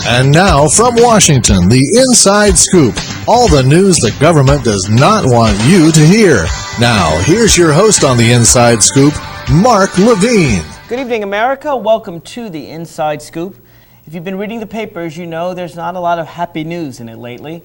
And now from Washington, the Inside Scoop. All the news the government does not want you to hear. Now, here's your host on the Inside Scoop, Mark Levine. Good evening, America. Welcome to the Inside Scoop. If you've been reading the papers, you know there's not a lot of happy news in it lately.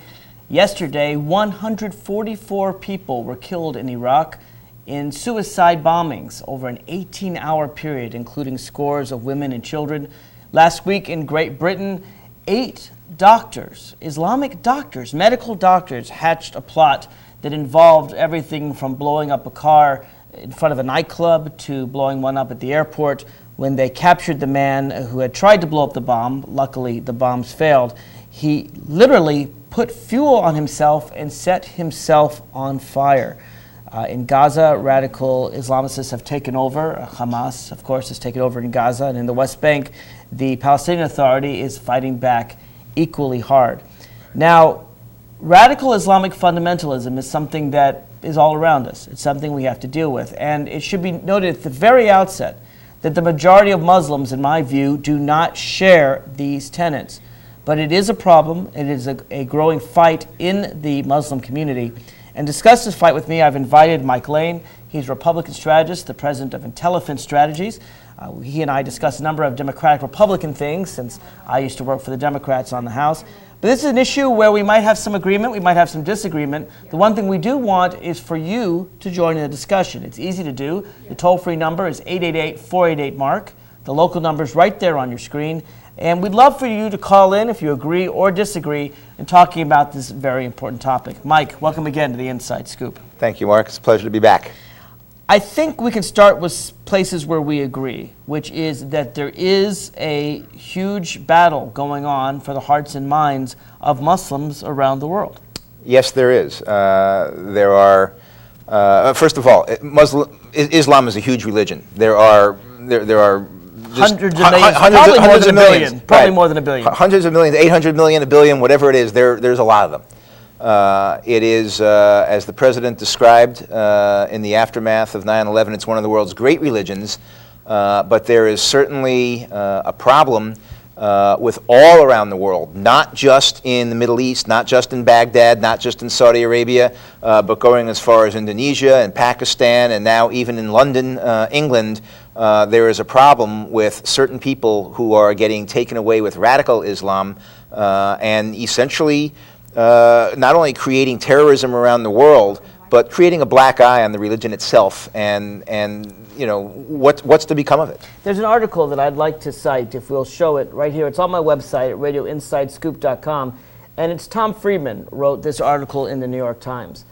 Yesterday, 144 people were killed in Iraq in suicide bombings over an 18-hour period, including scores of women and children. Last week in Great Britain, 8 doctors, Islamic doctors, medical doctors, hatched a plot that involved everything from blowing up a car in front of a nightclub to blowing one up at the airport. When they captured the man who had tried to blow up the bomb, luckily the bombs failed, he literally put fuel on himself and set himself on fire. In Gaza, radical Islamicists have taken over. Hamas, of course, has taken over in Gaza. And in the West Bank, the Palestinian Authority is fighting back equally hard. Now, radical Islamic fundamentalism is something that is all around us. It's something we have to deal with. And it should be noted at the very outset that the majority of Muslims, in my view, do not share these tenets. But it is a problem. It is a growing fight in the Muslim community. And to discuss this fight with me, I've invited Mike Lane. He's a Republican strategist, the president of Intelligence Strategies. He and I discuss a number of Democratic-Republican things, since I used to work for the Democrats on the House. But this is an issue where we might have some agreement, we might have some disagreement. The one thing we do want is for you to join in the discussion. It's easy to do. The toll-free number is 888-488-MARK. The local number is right there on your screen. And we'd love for you to call in if you agree or disagree in talking about this very important topic. Mike, welcome again to the Inside Scoop. Thank you, Mark. It's a pleasure to be back. I think we can start with places where we agree, which is that there is a huge battle going on for the hearts and minds of Muslims around the world. Yes, there is. There are, first of all, Islam is a huge religion. There are hundreds of millions, probably more than a billion. Probably more than a billion. Hundreds of millions, 800 million, a billion, whatever it is, there's a lot of them. It is, as the president described in the aftermath of 9/11, it's one of the world's great religions, but there is certainly a problem with all around the world, not just in the Middle East, not just in Baghdad, not just in Saudi Arabia, but going as far as Indonesia and Pakistan, and now even in London, England. There is a problem with certain people who are getting taken away with radical Islam and essentially not only creating terrorism around the world, but creating a black eye on the religion itself. And you know, what's to become of it? There's an article that I'd like to cite, if we'll show it right here. It's on my website at radioinsidescoop.com, and it's Tom Friedman wrote this article in the New York Times.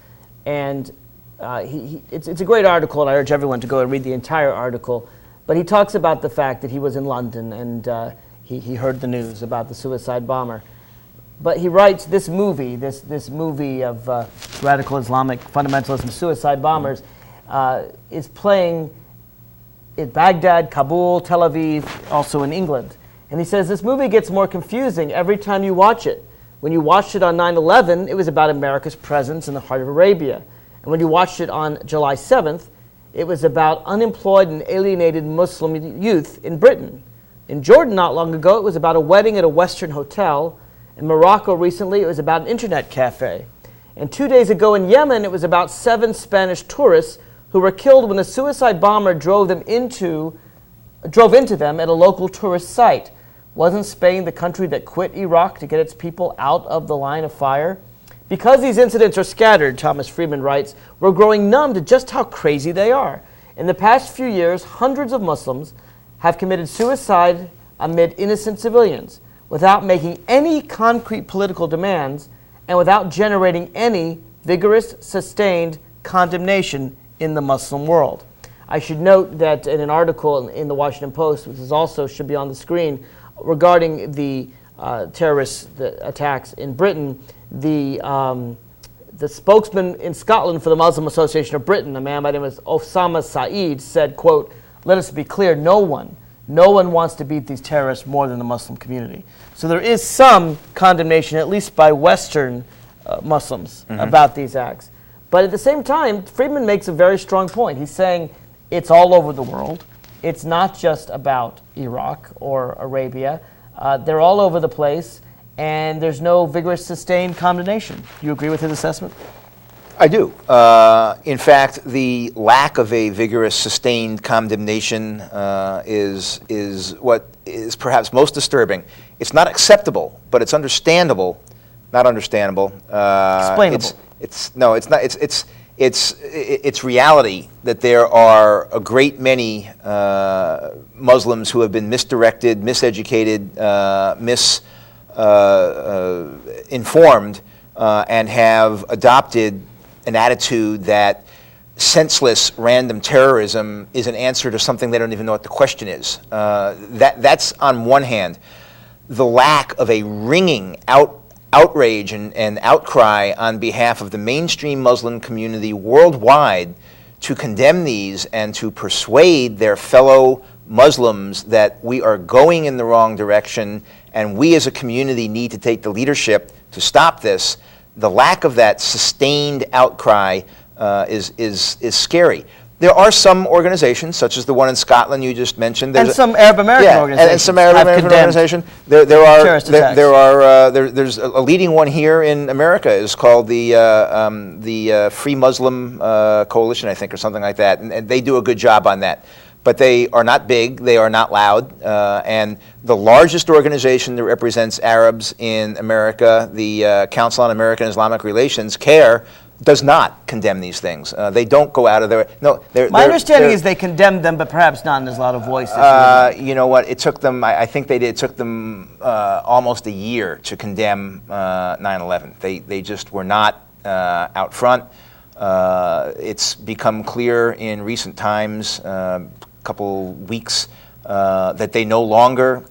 And it's a great article, and I urge everyone to go and read the entire article. But he talks about the fact that he was in London, and he heard the news about the suicide bomber. But he writes this movie of radical Islamic fundamentalism, suicide bombers, is playing in Baghdad, Kabul, Tel Aviv, also in England. And he says this movie gets more confusing every time you watch it. When you watched it on 9/11, it was about America's presence in the heart of Arabia. And when you watched it on July 7th, it was about unemployed and alienated Muslim youth in Britain. In Jordan not long ago, it was about a wedding at a Western hotel. In Morocco recently, it was about an internet cafe. And 2 days ago in Yemen, it was about 7 Spanish tourists who were killed when a suicide bomber drove into them at a local tourist site. Wasn't Spain the country that quit Iraq to get its people out of the line of fire? Because these incidents are scattered, Thomas Friedman writes, we're growing numb to just how crazy they are. In the past few years, hundreds of Muslims have committed suicide amid innocent civilians without making any concrete political demands and without generating any vigorous, sustained condemnation in the Muslim world. I should note that in an article in the Washington Post, which is also should be on the screen, regarding the terrorist attacks in Britain, the spokesman in Scotland for the Muslim Association of Britain, a man by the name of Osama Saeed, said, quote, "Let us be clear, no one wants to beat these terrorists more than the Muslim community." So there is some condemnation, at least by Western Muslims, about these acts. But at the same time, Friedman makes a very strong point. He's saying it's all over the world. It's not just about Iraq or Arabia. They're all over the place, and there's no vigorous, sustained condemnation. Do you agree with his assessment? I do. In fact, the lack of a vigorous, sustained condemnation is what is perhaps most disturbing. It's not acceptable, but it's understandable. Not understandable. Explainable. It's not. It's reality that there are a great many Muslims who have been misdirected, miseducated, misinformed, and have adopted an attitude that senseless random terrorism is an answer to something they don't even know what the question is. That's on one hand. The lack of a ringing outrage and outcry on behalf of the mainstream Muslim community worldwide to condemn these and to persuade their fellow Muslims that we are going in the wrong direction and we as a community need to take the leadership to stop this. The lack of that sustained outcry is scary. There are some organizations, such as the one in Scotland you just mentioned. And some Arab American organizations. And some Arab American organizations. There's a leading one here in America is called the Free Muslim Coalition, I think, or something like that, and they do a good job on that. But they are not big, they are not loud, and the largest organization that represents Arabs in America, the Council on American and Islamic Relations, CARE, does not condemn these things. They don't go out of their... No, My understanding is they condemned them, but perhaps not in as loud a voice. You know what? It took them, I think they did, it took them almost a year to condemn 9/11. They just were not out front. It's become clear in recent times, couple weeks, that they no longer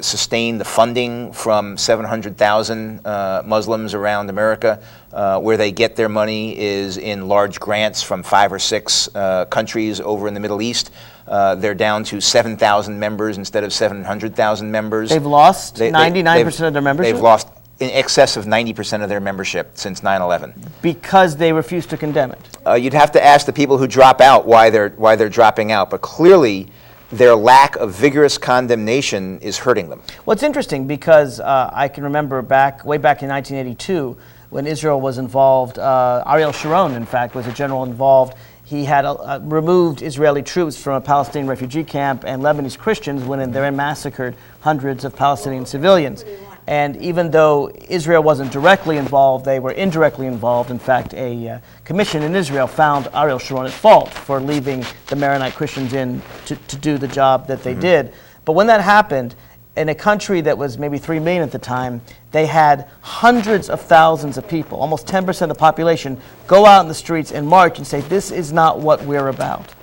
sustain the funding from 700,000 Muslims around America. Where they get their money is in large grants from 5 or 6 countries over in the Middle East. They're down to 7,000 members instead of 700,000 members. They've lost 99% of their membership? They've lost in excess of 90% of their membership since 9/11. Because they refuse to condemn it? You'd have to ask the people who drop out why they're dropping out, but clearly their lack of vigorous condemnation is hurting them. Well, it's interesting because I can remember way back in 1982 when Israel was involved. Ariel Sharon, in fact, was a general involved. He had removed Israeli troops from a Palestinian refugee camp, and Lebanese Christians went in there and massacred hundreds of Palestinian civilians. And even though Israel wasn't directly involved, they were indirectly involved. In fact, a commission in Israel found Ariel Sharon at fault for leaving the Maronite Christians in to do the job that they did. But when that happened, in a country that was maybe 3 million at the time, they had hundreds of thousands of people, almost 10% of the population, go out in the streets and march and say, this is not what we're about.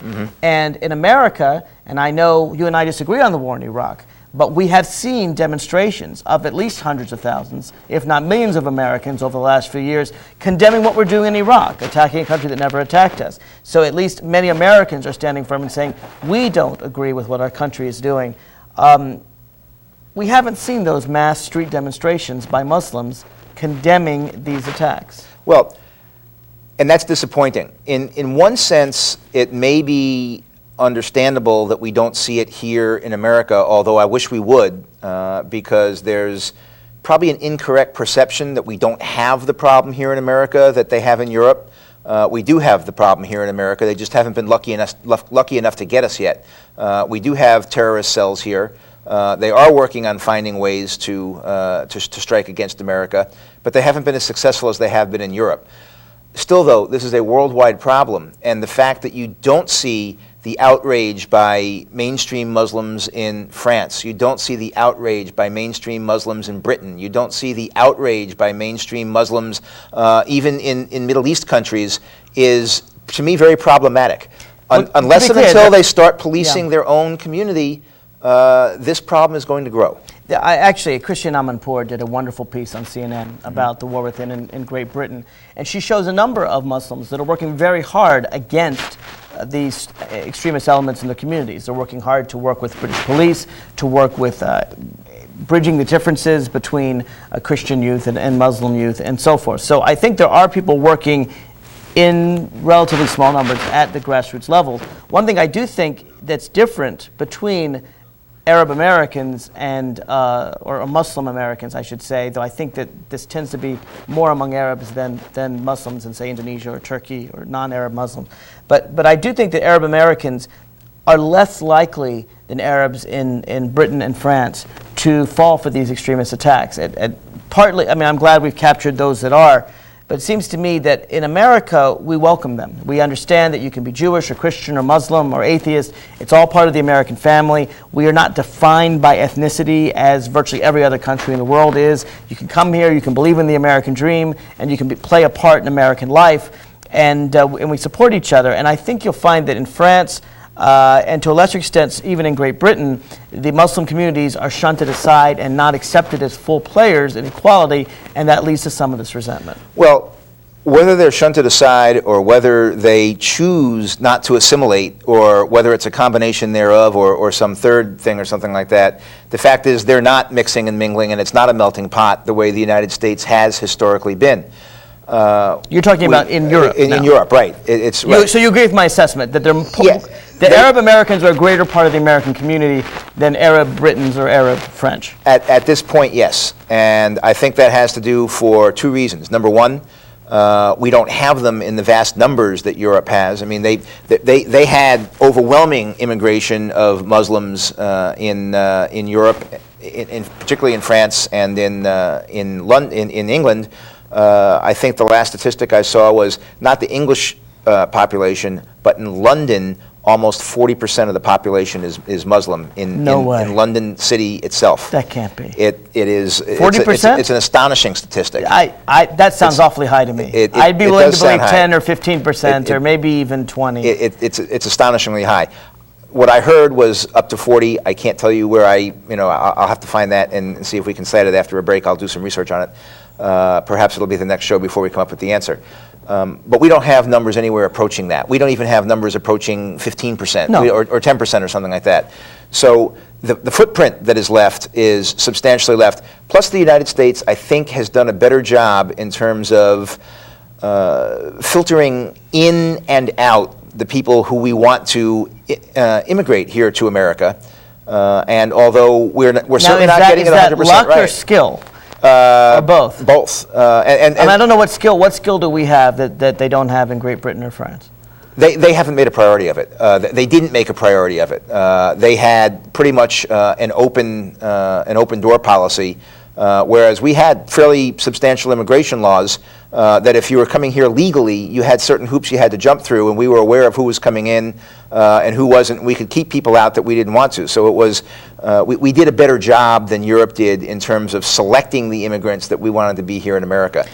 And in America, and I know you and I disagree on the war in Iraq, but we have seen demonstrations of at least hundreds of thousands, if not millions of Americans over the last few years, condemning what we're doing in Iraq, attacking a country that never attacked us. So at least many Americans are standing firm and saying, we don't agree with what our country is doing. We haven't seen those mass street demonstrations by Muslims condemning these attacks. Well, and that's disappointing. In one sense, it may be understandable that we don't see it here in America, although I wish we would, because there's probably an incorrect perception that we don't have the problem here in America that they have in Europe. We do have the problem here in America. They just haven't been lucky enough to get us yet. We do have terrorist cells here. They are working on finding ways to strike against America, but they haven't been as successful as they have been in Europe. Still, though, this is a worldwide problem, and the fact that you don't see the outrage by mainstream Muslims in France, you don't see the outrage by mainstream Muslims in Britain, you don't see the outrage by mainstream Muslims even in Middle East countries is, to me, very problematic. Unless and until they start policing their own community, this problem is going to grow. Actually, Christiane Amanpour did a wonderful piece on CNN about the war within in Great Britain, and she shows a number of Muslims that are working very hard against these extremist elements in the communities. They're working hard to work with British police, to work with bridging the differences between Christian youth and Muslim youth, and so forth. So I think there are people working in relatively small numbers at the grassroots level. One thing I do think that's different between Arab Americans and or Muslim Americans, I should say, though I think that this tends to be more among Arabs than Muslims in, say, Indonesia or Turkey or non-Arab Muslims. But I do think that Arab Americans are less likely than Arabs in Britain and France to fall for these extremist attacks. Partly, I mean, I'm glad we've captured those that are, but it seems to me that in America, we welcome them. We understand that you can be Jewish or Christian or Muslim or atheist. It's all part of the American family. We are not defined by ethnicity as virtually every other country in the world is. You can come here, you can believe in the American dream, and you can play a part in American life, and we support each other. And I think you'll find that in France, and to a lesser extent, even in Great Britain, the Muslim communities are shunted aside and not accepted as full players in equality, and that leads to some of this resentment. Well, whether they're shunted aside or whether they choose not to assimilate or whether it's a combination thereof or some third thing or something like that, the fact is they're not mixing and mingling, and it's not a melting pot the way the United States has historically been. You're talking about in Europe in Europe, right. Right. So you agree with my assessment that Yeah. Arab Americans are a greater part of the American community than Arab Britons or Arab French? At this point, yes. And I think that has to do for two reasons. Number one, we don't have them in the vast numbers that Europe has. I mean, they had overwhelming immigration of Muslims in Europe, particularly in France and in England. I think the last statistic I saw was not the English population, but in London, almost 40% of the population is Muslim in London City itself. That can't be. It is 40%. It's an astonishing statistic. That sounds awfully high to me. I'd be willing to believe 10 or 15%, or maybe even 20. It's astonishingly high. What I heard was up to 40. I can't tell you where I'll have to find that and see if we can cite it after a break. I'll do some research on it. Perhaps it'll be the next show before we come up with the answer. But we don't have numbers anywhere approaching that. We don't even have numbers approaching 15% or 10% or something like that. So the footprint that is left is substantially left. Plus the United States, I think, has done a better job in terms of filtering in and out the people who we want to immigrate here to America. And although we're certainly not getting it 100% right. Is that luck or skill? Or both? Both. And I don't know what skill do we have that they don't have in Great Britain or France? They haven't made a priority of it. They didn't make a priority of it. They had pretty much an open door policy, whereas we had fairly substantial immigration laws that if you were coming here legally, you had certain hoops you had to jump through, and we were aware of who was coming in and who wasn't. We could keep people out that we didn't want to. So it was we did a better job than Europe did in terms of selecting the immigrants that we wanted to be here in America.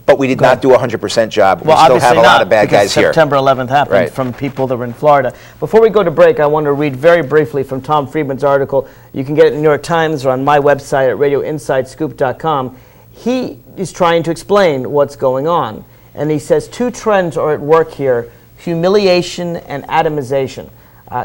But we did not do a 100% job. Well, we still have a lot of bad guys here. September 11th happened from people that were in Florida. Before we go to break, I want to read very briefly from Tom Friedman's article. You can get it in the New York Times or on my website at radioinsidescoop.com. He is trying to explain what's going on. And he says two trends are at work here: humiliation and atomization.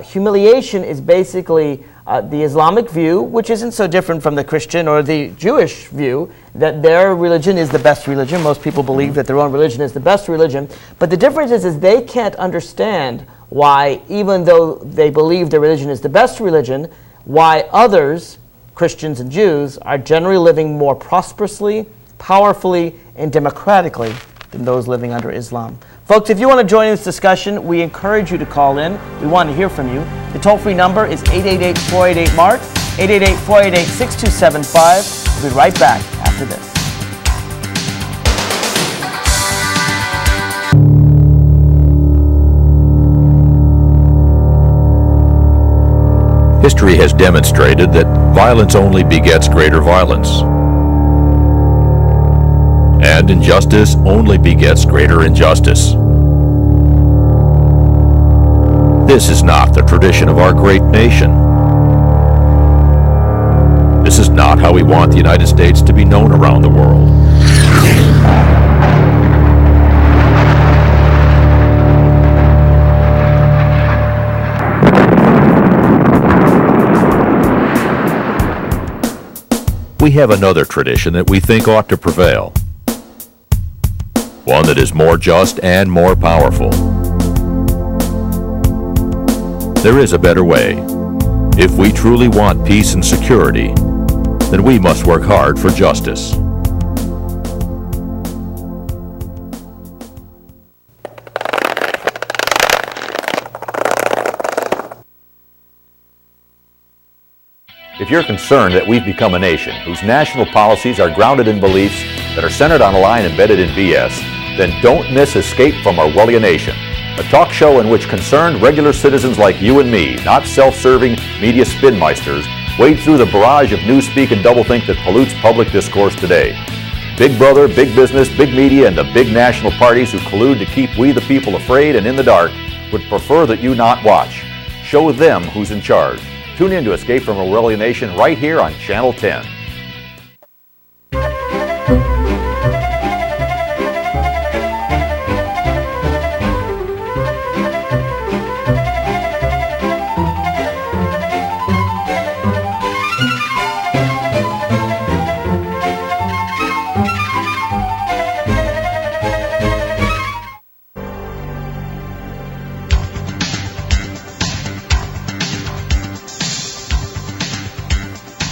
Humiliation is basically the Islamic view, which isn't so different from the Christian or the Jewish view, that their religion is the best religion. Most people believe that their own religion is the best religion. But the difference is they can't understand why, even though they believe their religion is the best religion, why others, Christians and Jews, are generally living more prosperously, powerfully, and democratically than those living under Islam. Folks, if you want to join this discussion, we encourage you to call in. We want to hear from you. The toll-free number is 888-488-MARK, 888-488-6275. We'll be right back after this. History has demonstrated that violence only begets greater violence, and injustice only begets greater injustice. This is not the tradition of our great nation. This is not how we want the United States to be known around the world. We have another tradition that we think ought to prevail. One that is more just and more powerful. There is a better way. If we truly want peace and security, then we must work hard for justice. If you're concerned that we've become a nation whose national policies are grounded in beliefs that are centered on a line embedded in BS, then don't miss Escape from Orwellia Nation, a talk show in which concerned regular citizens like you and me, not self-serving media spinmeisters, wade through the barrage of newspeak and doublethink that pollutes public discourse today. Big brother, big business, big media, and the big national parties who collude to keep we the people afraid and in the dark would prefer that you not watch. Show them who's in charge. Tune in to Escape from Orwellia Nation right here on Channel 10.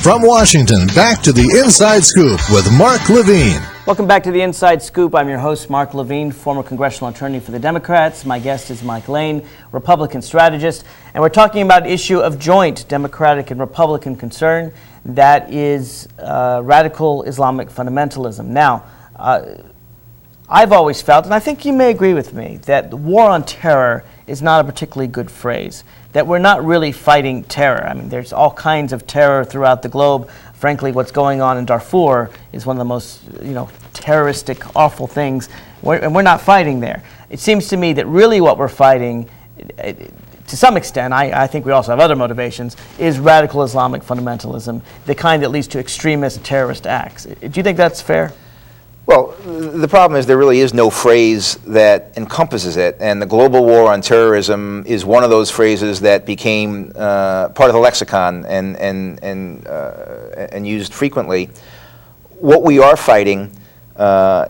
From Washington, back to the Inside Scoop with Mark Levine. Welcome back to the Inside Scoop. I'm your host, Mark Levine, former congressional attorney for the Democrats. My guest is Mike Lane, Republican strategist, and we're talking about an issue of joint Democratic and Republican concern, that is radical Islamic fundamentalism. Now, I've always felt, and I think you may agree with me, that the war on terror is not a particularly good phrase, that we're not really fighting terror. I mean, there's all kinds of terror throughout the globe. Frankly, what's going on in Darfur is one of the most, terroristic, awful things, and we're not fighting there. It seems to me that really what we're fighting, to some extent, I think we also have other motivations, is radical Islamic fundamentalism, the kind that leads to extremist terrorist acts. Do you think that's fair? Well, the problem is there really is no phrase that encompasses it, and the global war on terrorism is one of those phrases that became part of the lexicon and used frequently. What we are fighting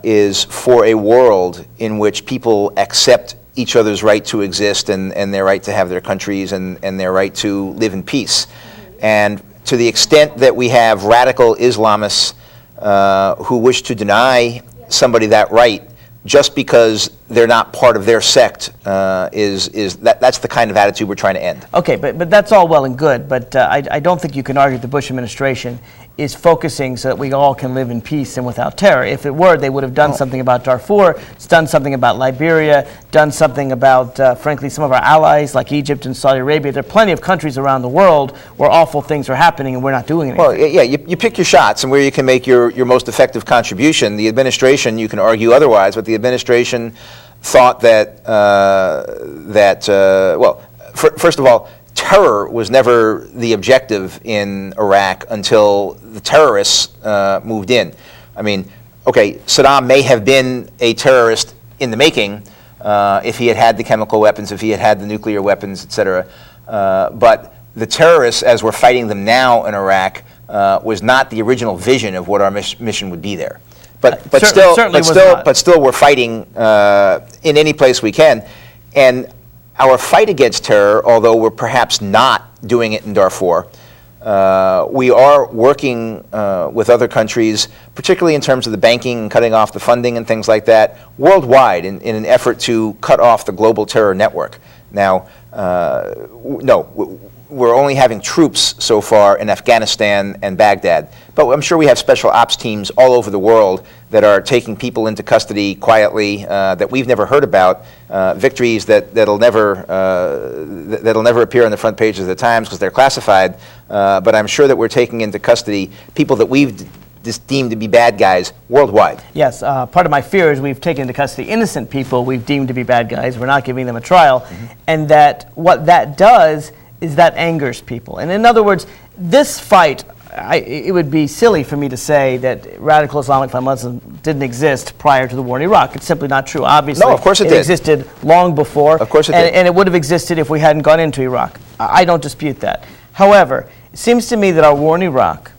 is for a world in which people accept each other's right to exist and their right to have their countries and their right to live in peace. And to the extent that we have radical Islamists who wish to deny somebody that right just because they're not part of their sect, that's the kind of attitude we're trying to end. Okay, but that's all well and good, but I don't think you can argue the Bush administration is focusing so that we all can live in peace and without terror. If it were, they would have done something about Darfur, done something about Liberia, done something about, frankly, some of our allies like Egypt and Saudi Arabia. There are plenty of countries around the world where awful things are happening and we're not doing anything. Well, yeah, you pick your shots and where you can make your most effective contribution. The administration, you can argue otherwise, but the administration thought that, first of all, terror was never the objective in Iraq until the terrorists moved in. I mean, okay, Saddam may have been a terrorist in the making if he had had the chemical weapons, if he had had the nuclear weapons, etc. But the terrorists, as we're fighting them now in Iraq, was not the original vision of what our mission would be there. But still, we're fighting in any place we can, and our fight against terror, although we're perhaps not doing it in Darfur, we are working with other countries, particularly in terms of the banking and cutting off the funding and things like that, worldwide in an effort to cut off the global terror network. Now, no, we're only having troops so far in Afghanistan and Baghdad, but I'm sure we have special ops teams all over the world that are taking people into custody quietly that we've never heard about, victories that'll never appear on the front pages of the Times because they're classified, but I'm sure that we're taking into custody people that we've deemed to be bad guys worldwide. Yes, part of my fear is we've taken into custody innocent people we've deemed to be bad guys. We're not giving them a trial, and that what that does is that angers people. And in other words, this fight, it would be silly for me to say that radical Islamic fundamentalism didn't exist prior to the war in Iraq. It's simply not true. Obviously, no, of course it did. Existed long before. Of course it did. And it would have existed if we hadn't gone into Iraq. I don't dispute that. However, it seems to me that our war in Iraq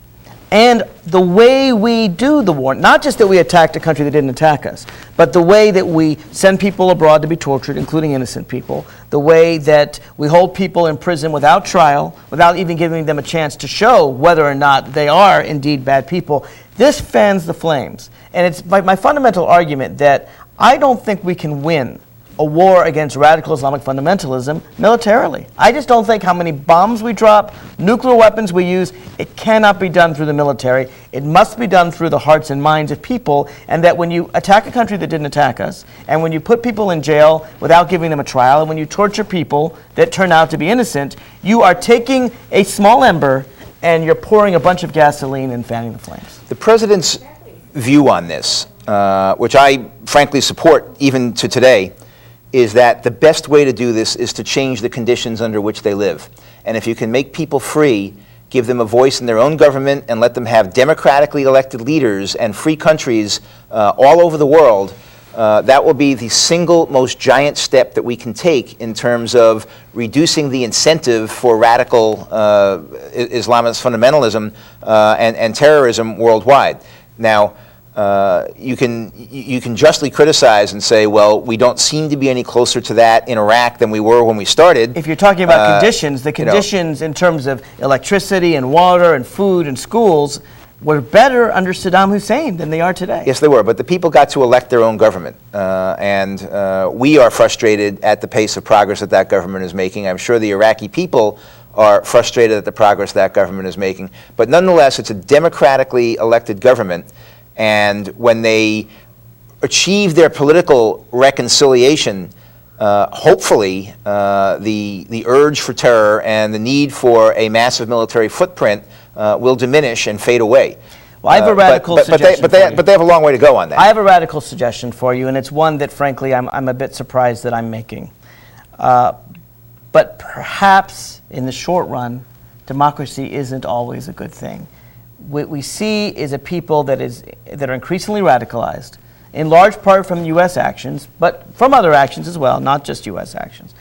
And the way we do the war, not just that we attacked a country that didn't attack us, but the way that we send people abroad to be tortured, including innocent people, the way that we hold people in prison without trial, without even giving them a chance to show whether or not they are indeed bad people, this fans the flames. And it's my fundamental argument that I don't think we can win a war against radical Islamic fundamentalism militarily. I just don't think how many bombs we drop, nuclear weapons we use, it cannot be done through the military. It must be done through the hearts and minds of people, and that when you attack a country that didn't attack us, and when you put people in jail without giving them a trial, and when you torture people that turn out to be innocent, you are taking a small ember and you're pouring a bunch of gasoline and fanning the flames. The president's view on this, which I frankly support even to today, is that the best way to do this is to change the conditions under which they live. And if you can make people free, give them a voice in their own government, and let them have democratically elected leaders and free countries all over the world, that will be the single most giant step that we can take in terms of reducing the incentive for radical Islamist fundamentalism and terrorism worldwide. Now, you can justly criticize and say, well, we don't seem to be any closer to that in Iraq than we were when we started. If you're talking about conditions, the conditions in terms of electricity and water and food and schools were better under Saddam Hussein than they are today. Yes, they were, but the people got to elect their own government, and we are frustrated at the pace of progress that that government is making. I'm sure the Iraqi people are frustrated at the progress that government is making, but nonetheless, it's a democratically elected government. And when they achieve their political reconciliation, hopefully the urge for terror and the need for a massive military footprint will diminish and fade away. Well, I have a radical suggestion but they have a long way to go on that. I have a radical suggestion for you, and it's one that, frankly, I'm a bit surprised that I'm making. But perhaps in the short run, democracy isn't always a good thing. What we see is a people that are increasingly radicalized, in large part from U.S. actions, but from other actions as well, not just U.S. actions.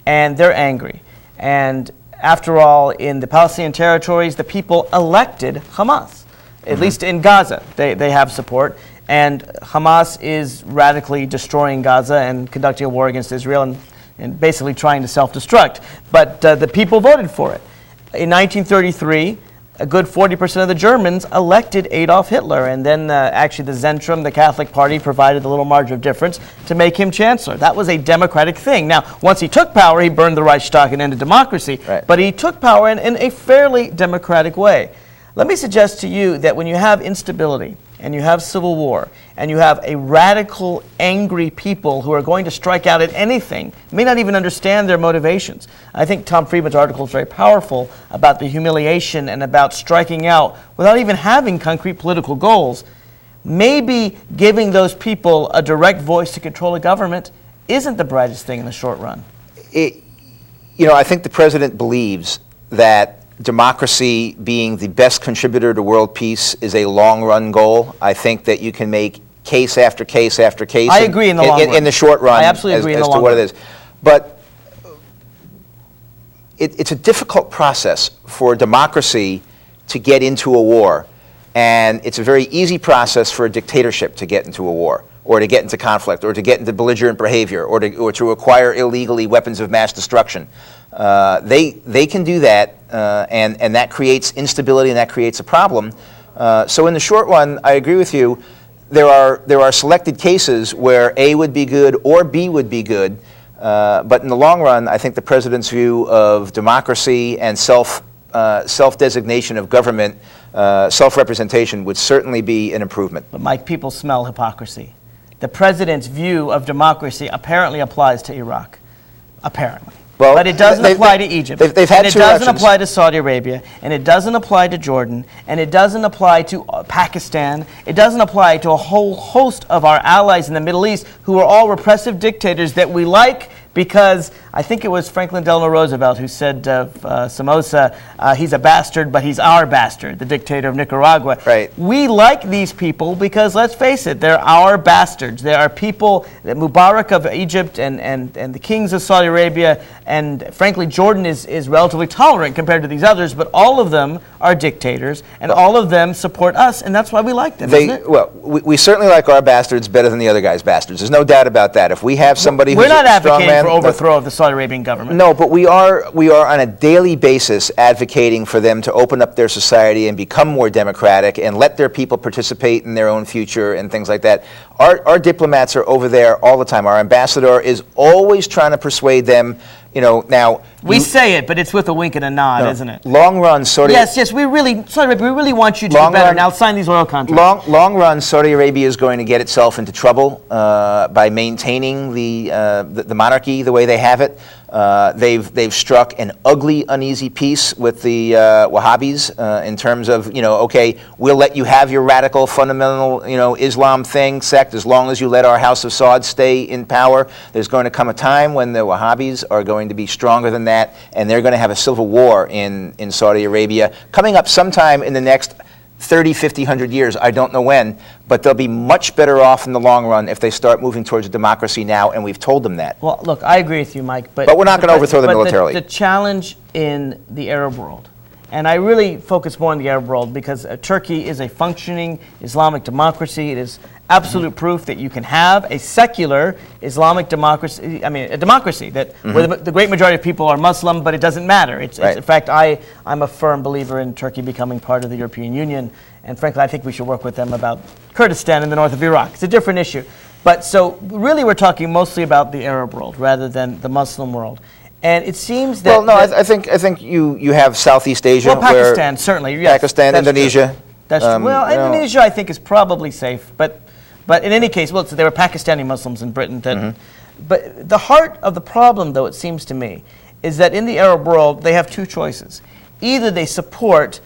And they're angry. And after all, in the Palestinian territories, the people elected Hamas, at least in Gaza. They have support. And Hamas is radically destroying Gaza and conducting a war against Israel and basically trying to self-destruct. But the people voted for it. In 1933, a good 40% of the Germans elected Adolf Hitler, and then actually the Zentrum, the Catholic Party, provided a little margin of difference to make him chancellor. That was a democratic thing. Now, once he took power, he burned the Reichstag and ended democracy, right. But he took power in a fairly democratic way. Let me suggest to you that when you have instability, and you have civil war, and you have a radical, angry people who are going to strike out at anything, may not even understand their motivations. I think Tom Friedman's article is very powerful about the humiliation and about striking out without even having concrete political goals. Maybe giving those people a direct voice to control a government isn't the brightest thing in the short run. I think the president believes that democracy being the best contributor to world peace is a long-run goal. I think that you can make case after case after case. I agree in the long run. In the short run, I absolutely agree in the long to what run. it is. But it's a difficult process for democracy to get into a war, and it's a very easy process for a dictatorship to get into a war, or to get into conflict, or to get into belligerent behavior, or to acquire illegally weapons of mass destruction. They can do that, and that creates instability, and that creates a problem. So in the short run, I agree with you. There are selected cases where A would be good or B would be good, but in the long run, I think the president's view of democracy and self-designation of government, self-representation, would certainly be an improvement. But Mike, people smell hypocrisy. The president's view of democracy apparently applies to Iraq. Apparently. Well, but it doesn't apply to Egypt. They've had and two it doesn't elections. apply to Saudi Arabia, and it doesn't apply to Jordan, and it doesn't apply to Pakistan. It doesn't apply to a whole host of our allies in the Middle East who are all repressive dictators that we like because I think it was Franklin Delano Roosevelt who said of Somoza, he's a bastard, but he's our bastard, the dictator of Nicaragua. Right. We like these people because, let's face it, they're our bastards. There are people, Mubarak of Egypt and the kings of Saudi Arabia, and frankly, Jordan is relatively tolerant compared to these others, but all of them are dictators, and all of them support us, and that's why we like them, isn't it? Well, we certainly like our bastards better than the other guys' bastards. There's no doubt about that. If we have somebody who's We're not a strong advocating man, for overthrow of the Saudi Arabian government. No, but we are on a daily basis advocating for them to open up their society and become more democratic and let their people participate in their own future and things like that. Our diplomats are over there all the time. Our ambassador is always trying to persuade them. Now we say it, but it's with a wink and a nod, isn't it? Long run, Saudi. Yes, we really want you to do better. Now sign these oil contracts. Long run, Saudi Arabia is going to get itself into trouble by maintaining the monarchy the way they have it. They've struck an ugly, uneasy peace with the Wahhabis in terms of, okay, we'll let you have your radical, fundamental, Islam sect as long as you let our House of Saud stay in power. There's going to come a time when the Wahhabis are going to be stronger than that, and they're going to have a civil war in Saudi Arabia coming up sometime in the next 30, 50, 100 years. I don't know when, but they'll be much better off in the long run if they start moving towards a democracy now, and we've told them that. Well, look, I agree with you, Mike. But we're not going to overthrow them militarily. The challenge in the Arab world, and I really focus more on the Arab world because Turkey is a functioning Islamic democracy. It is absolute proof that you can have a secular Islamic democracy, a democracy that where the great majority of people are Muslim, but it doesn't matter. It's in fact, I'm a firm believer in Turkey becoming part of the European Union, and frankly, I think we should work with them about Kurdistan in the north of Iraq. It's a different issue. But so really we're talking mostly about the Arab world rather than the Muslim world. And it seems that... Well, no, I think you have Southeast Asia. Well, Pakistan, certainly. Yes, Pakistan, Indonesia. That's true. Well, Indonesia, I think, is probably safe. But in any case, well, so there were Pakistani Muslims in Britain. But the heart of the problem, though, it seems to me, is that in the Arab world, they have two choices. Either they support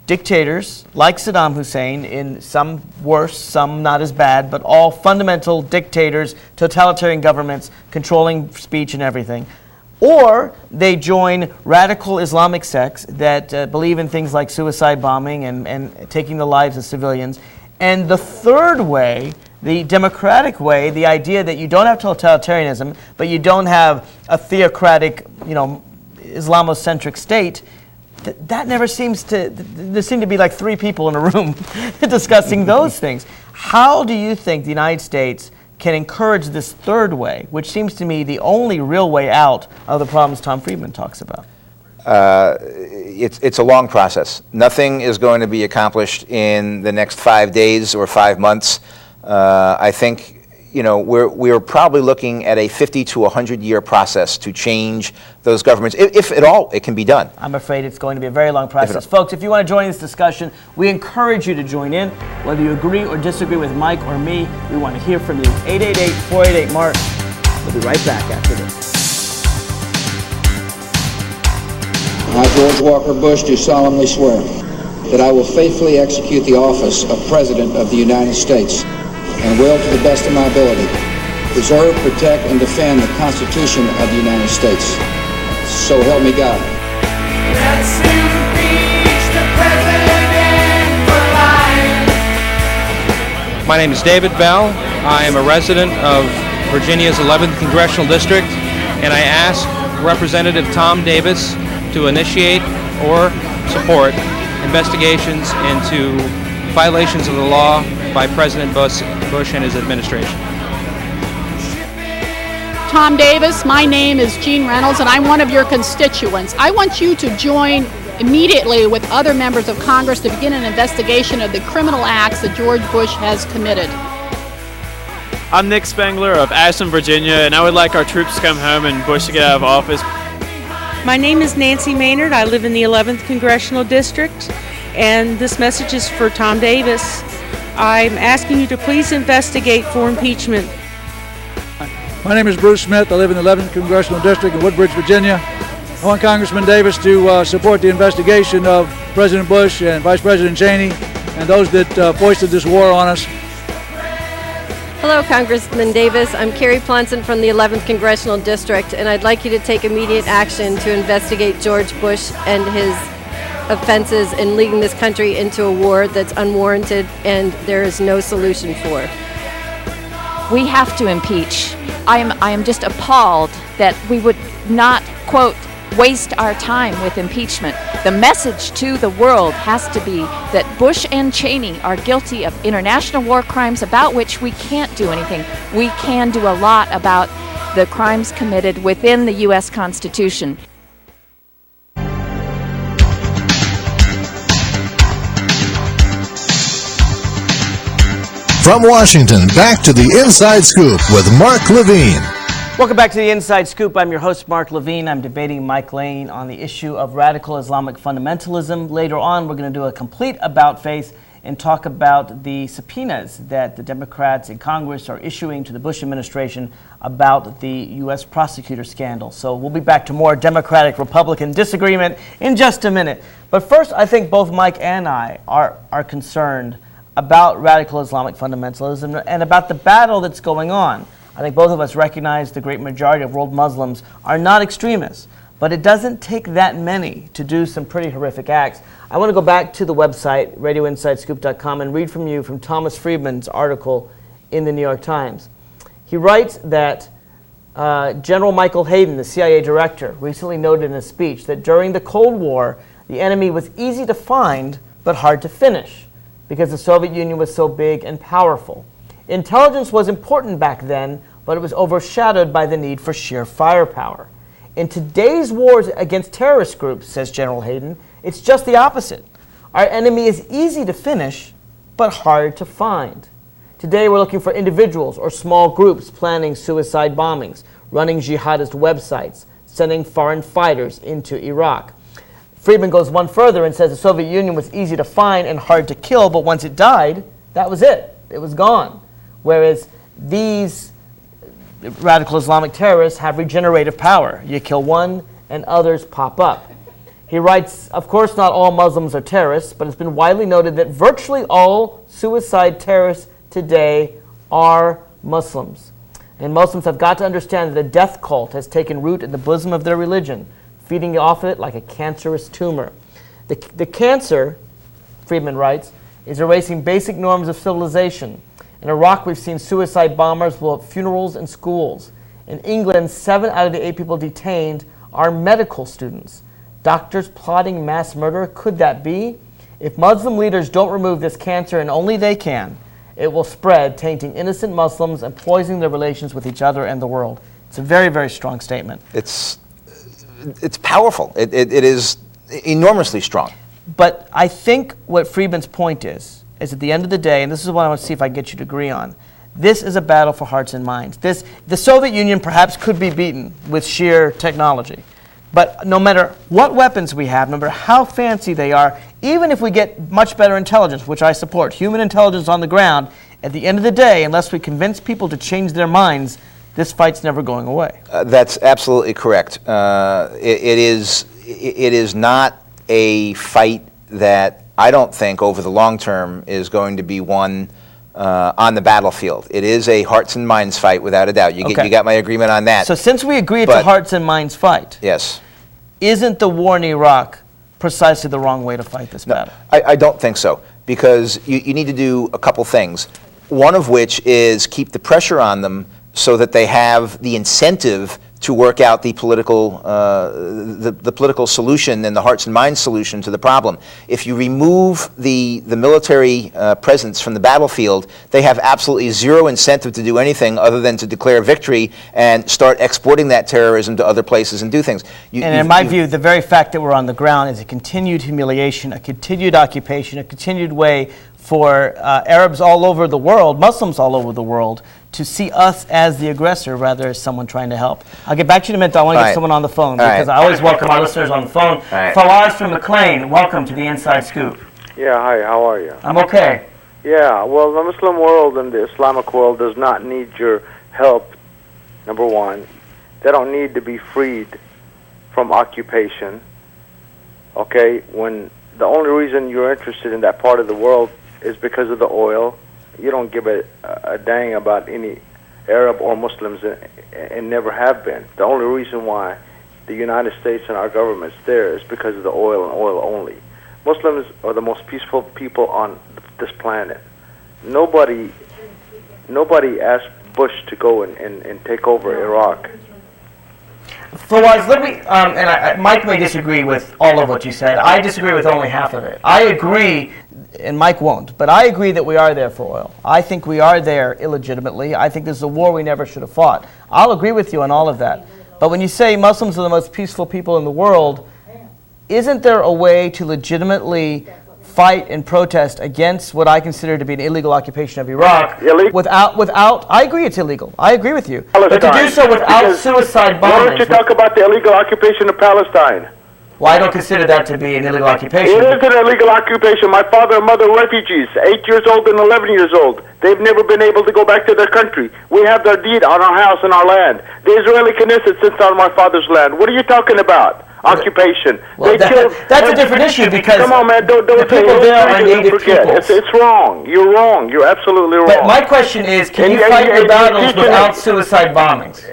dictators like Saddam Hussein, in some worse, some not as bad, but all fundamental dictators, totalitarian governments, controlling speech and everything. Or they join radical Islamic sects that believe in things like suicide bombing and taking the lives of civilians. And the third way, the democratic way, the idea that you don't have totalitarianism, but you don't have a theocratic, Islamocentric state, that never seems to, there seem to be like three people in a room discussing those things. How do you think the United States can encourage this third way, which seems to me the only real way out of the problems Tom Friedman talks about? It's a long process. Nothing is going to be accomplished in the next 5 days or 5 months. I think we're probably looking at a 50 to 100 year process to change those governments, if at all it can be done. I'm afraid it's going to be a very long process. Folks, if you want to join this discussion, we encourage you to join in. Whether you agree or disagree with Mike or me, we want to hear from you. 888-488-MARK. We'll be right back after this. I, George Walker Bush, do solemnly swear that I will faithfully execute the office of President of the United States and will, to the best of my ability, preserve, protect, and defend the Constitution of the United States. So help me God. Let's impeach the president for life. My name is David Bell. I am a resident of Virginia's 11th Congressional District, and I ask Representative Tom Davis to initiate or support investigations into violations of the law by President Bush and his administration. Tom Davis, my name is Jean Reynolds, and I'm one of your constituents. I want you to join immediately with other members of Congress to begin an investigation of the criminal acts that George Bush has committed. I'm Nick Spengler of Ashland, Virginia, and I would like our troops to come home and Bush to get out of office. My name is Nancy Maynard. I live in the 11th Congressional District, and this message is for Tom Davis. I'm asking you to please investigate for impeachment. My name is Bruce Smith. I live in the 11th Congressional District in Woodbridge, Virginia. I want Congressman Davis to support the investigation of President Bush and Vice President Cheney and those that foisted this war on us. Hello, Congressman Davis. I'm Carrie Plonson from the 11th Congressional District, and I'd like you to take immediate action to investigate George Bush and his offenses in leading this country into a war that's unwarranted and there is no solution for. We have to impeach. I am just appalled that we would not, quote, waste our time with impeachment. The message to the world has to be that Bush and Cheney are guilty of international war crimes about which we can't do anything. We can do a lot about the crimes committed within the U.S. Constitution. From Washington, back to the Inside Scoop with Mark Levine. Welcome back to the Inside Scoop. I'm your host, Mark Levine. I'm debating Mike Lane on the issue of radical Islamic fundamentalism. Later on, we're going to do a complete about-face and talk about the subpoenas that the Democrats in Congress are issuing to the Bush administration about the U.S. prosecutor scandal. So we'll be back to more Democratic-Republican disagreement in just a minute. But first, I think both Mike and I are concerned about radical Islamic fundamentalism and about the battle that's going on. I think both of us recognize the great majority of world Muslims are not extremists, but it doesn't take that many to do some pretty horrific acts. I want to go back to the website, radioinsidescoop.com, and read from Thomas Friedman's article in the New York Times. He writes that General Michael Hayden, the CIA director, recently noted in a speech that during the Cold War, the enemy was easy to find but hard to finish, because the Soviet Union was so big and powerful. Intelligence was important back then, but it was overshadowed by the need for sheer firepower. In today's wars against terrorist groups, says General Hayden, it's just the opposite. Our enemy is easy to finish, but hard to find. Today we're looking for individuals or small groups planning suicide bombings, running jihadist websites, sending foreign fighters into Iraq. Friedman goes one further and says the Soviet Union was easy to find and hard to kill, but once it died, that was it. It was gone. Whereas these radical Islamic terrorists have regenerative power. You kill one and others pop up. He writes, of course not all Muslims are terrorists, but it's been widely noted that virtually all suicide terrorists today are Muslims. And Muslims have got to understand that a death cult has taken root in the bosom of their religion, feeding off it like a cancerous tumor. The cancer, Friedman writes, is erasing basic norms of civilization. In Iraq, we've seen suicide bombers blow up funerals and schools. In England, 7 out of the 8 people detained are medical students. Doctors plotting mass murder, could that be? If Muslim leaders don't remove this cancer, and only they can, it will spread, tainting innocent Muslims and poisoning their relations with each other and the world. It's a very, very strong statement. It's powerful. It is enormously strong. But I think what Friedman's point is at the end of the day, and this is what I want to see if I can get you to agree on, this is a battle for hearts and minds. The Soviet Union perhaps could be beaten with sheer technology. But no matter what weapons we have, no matter how fancy they are, even if we get much better intelligence, which I support, human intelligence on the ground, at the end of the day, unless we convince people to change their minds, this fight's never going away. That's absolutely correct. It is not a fight that I don't think over the long term is going to be won on the battlefield. It is a hearts and minds fight without a doubt. You got my agreement on that. So since we agree it's a hearts and minds fight, yes, isn't the war in Iraq precisely the wrong way to fight this battle? I don't think so, because you need to do a couple things. One of which is keep the pressure on them so that they have the incentive to work out the political solution and the hearts and minds solution to the problem. If you remove the military presence from the battlefield, they have absolutely zero incentive to do anything other than to declare victory and start exporting that terrorism to other places and do things. In my view, the very fact that we're on the ground is a continued humiliation, a continued occupation, a continued way for Arabs all over the world, Muslims all over the world, to see us as the aggressor rather as someone trying to help. I'll get back to you in a minute. I want to get someone on the phone because I always welcome our listeners on the phone. Fawaz from McLean, welcome to the Inside Scoop. Yeah, hi, how are you? I'm okay. Yeah, well, the Muslim world and the Islamic world does not need your help, number one. They don't need to be freed from occupation, okay, when the only reason you're interested in that part of the world is because of the oil you don't give a dang about any Arab or Muslims, and never have been. The only reason why the United States and our government's there is because of the oil and oil only. Muslims are the most peaceful people on this planet. Nobody asked Bush to go and take over Iraq. Fawaz, let me, Mike may disagree with all of what you said. I disagree with only half of it. I agree, and Mike won't, but I agree that we are there for oil. I think we are there illegitimately. I think this is a war we never should have fought. I'll agree with you on all of that. But when you say Muslims are the most peaceful people in the world, isn't there a way to legitimately fight and protest against what I consider to be an illegal occupation of Iraq without, I agree it's illegal. I agree with you. But to do so without suicide bombings. Why don't you talk about the illegal occupation of Palestine? Well, I don't consider that to be an illegal occupation. It is an illegal occupation. My father and mother are refugees, 8 years old and 11 years old. They've never been able to go back to their country. We have their deed on our house and our land. The Israeli Knesset sits on my father's land. What are you talking about? Occupation. Well, that's a different issue because come on, man, don't the people there are native peoples. It's wrong. You're wrong. You're absolutely wrong. But my question is, can you fight your battles without suicide bombings?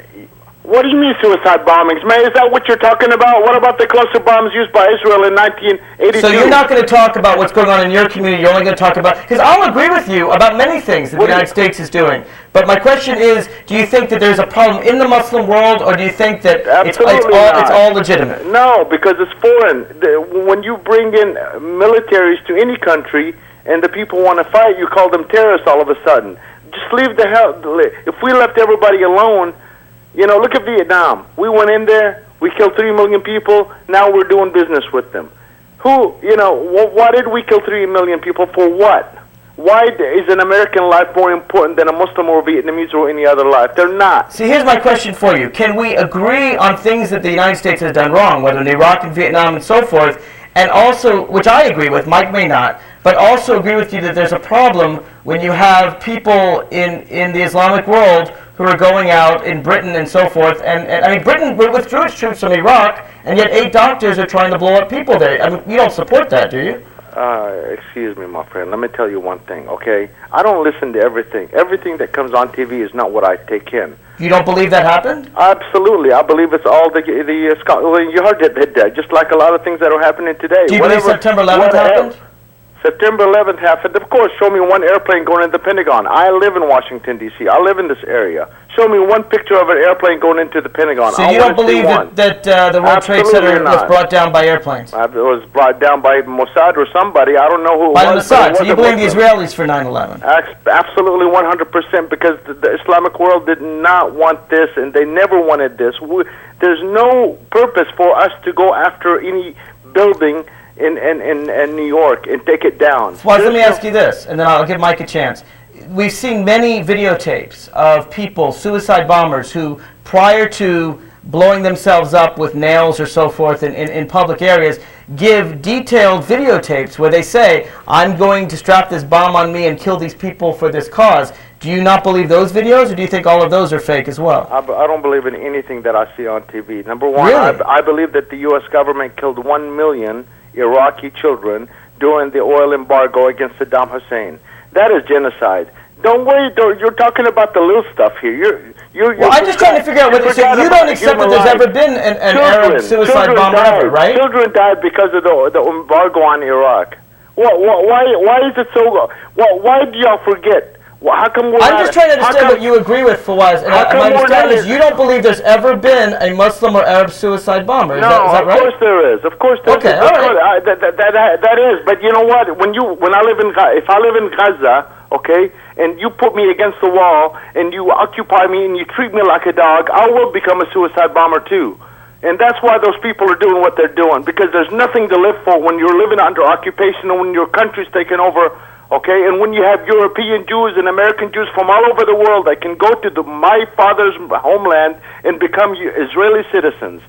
What do you mean suicide bombings, man? Is that what you're talking about? What about the cluster bombs used by Israel in 1982? So you're not going to talk about what's going on in your community. You're only going to talk about, because I'll agree with you about many things that the United States is doing. But my question is, do you think that there's a problem in the Muslim world, or do you think that it's all legitimate? No, because it's foreign. When you bring in militaries to any country and the people want to fight, you call them terrorists all of a sudden. Just leave the hell. If we left everybody alone, you know, look at Vietnam. We went in there, we killed 3 million people, now we're doing business with them. Who, you know, why did we kill 3 million people? For what? Why is an American life more important than a Muslim or Vietnamese or any other life? They're not. See, here's my question for you. Can we agree on things that the United States has done wrong, whether in Iraq and Vietnam and so forth, and also, which I agree with, Mike may not, but also agree with you that there's a problem when you have people in the Islamic world who are going out in Britain and so forth, and I mean, Britain withdrew its troops from Iraq, and yet 8 doctors are trying to blow up people there. I mean, you don't support that, do you? Excuse me, my friend. Let me tell you one thing, okay? I don't listen to everything. Everything that comes on TV is not what I take in. You don't believe that happened? Absolutely. I believe it's all the Scotland Yard that did that, just like a lot of things that are happening today. Do you believe September 11th happened? September 11th happened. Of course, show me one airplane going into the Pentagon. I live in Washington, D.C. I live in this area. Show me one picture of an airplane going into the Pentagon. So you don't believe that the World Trade Center was brought down by airplanes? It was brought down by Mossad or somebody. I don't know who it was. By the Mossad. So you blame the Israelis for 9/11? Absolutely 100%, because the Islamic world did not want this, and they never wanted this. There's no purpose for us to go after any building in New York and take it down. Well, let me ask you this, and then I'll give Mike a chance. We've seen many videotapes of people, suicide bombers, who prior to blowing themselves up with nails or so forth in public areas, give detailed videotapes where they say, I'm going to strap this bomb on me and kill these people for this cause. Do you not believe those videos, or do you think all of those are fake as well? I don't believe in anything that I see on TV. Number one, really? I believe that the U.S. government killed 1 million Iraqi children during the oil embargo against Saddam Hussein. That is genocide. Don't worry, you're talking about the little stuff here. Well, I'm just trying to figure out whether you don't accept that there's ever been an Arab suicide bomber ever, right? Children died because of the embargo on Iraq. Why is it so? Why do y'all forget? How come I'm just trying to understand what you agree with, Fawaz. And my understanding is you don't believe there's ever been a Muslim or Arab suicide bomber. Is that right? Of course there is. Of course there is. Okay, all right. That is. But you know what? If I live in Gaza, okay, and you put me against the wall and you occupy me and you treat me like a dog, I will become a suicide bomber too. And that's why those people are doing what they're doing, because there's nothing to live for when you're living under occupation and when your country's taken over. Okay, and when you have European Jews and American Jews from all over the world that can go to my father's homeland and become Israeli citizens,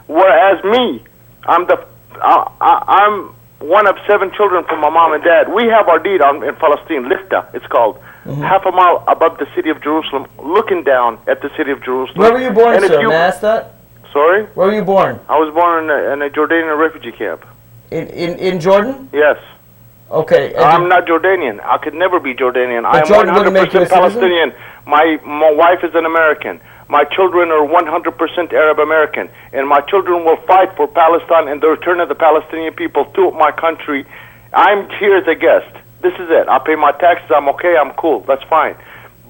whereas me, I'm one of 7 children from my mom and dad. We have our deed in Palestine, Lifta, it's called, half a mile above the city of Jerusalem, looking down at the city of Jerusalem. Where were you born, sir? May I ask that? Sorry? Where were you born? I was born in a Jordanian refugee camp. In Jordan? Yes. Okay. I'm not Jordanian. I could never be Jordanian. I am Jordan wouldn't make you a 100% citizen? Palestinian. My wife is an American. My children are 100% Arab American, and my children will fight for Palestine and the return of the Palestinian people to my country. I'm here as a guest. This is it. I pay my taxes. I'm okay. I'm cool. That's fine.